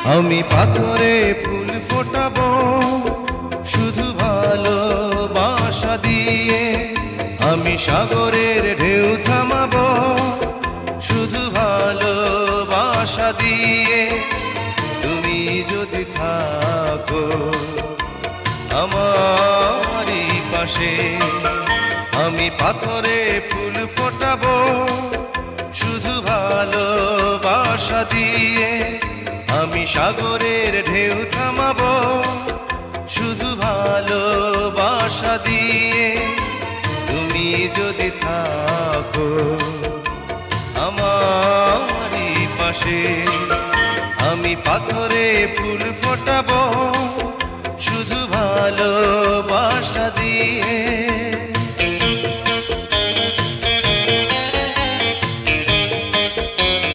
আমি পাথরে ফুল ফোটাবো শুধু ভালোবাসা দিয়ে, আমি সাগরের ঢেউ থামাবো শুধু ভালোবাসা দিয়ে। তুমি যদি থাকো আমারই পাশে, আমি পাথরে ফুল ফোটাবো শুধু ভালোবাসা দিয়ে, আমি সাগরের ঢেউ থামাবো শুধু ভালোবাসা দিয়ে। তুমি যদি থাকো আমারই পাশে, আমি পাথরে ফুল ফোটাবো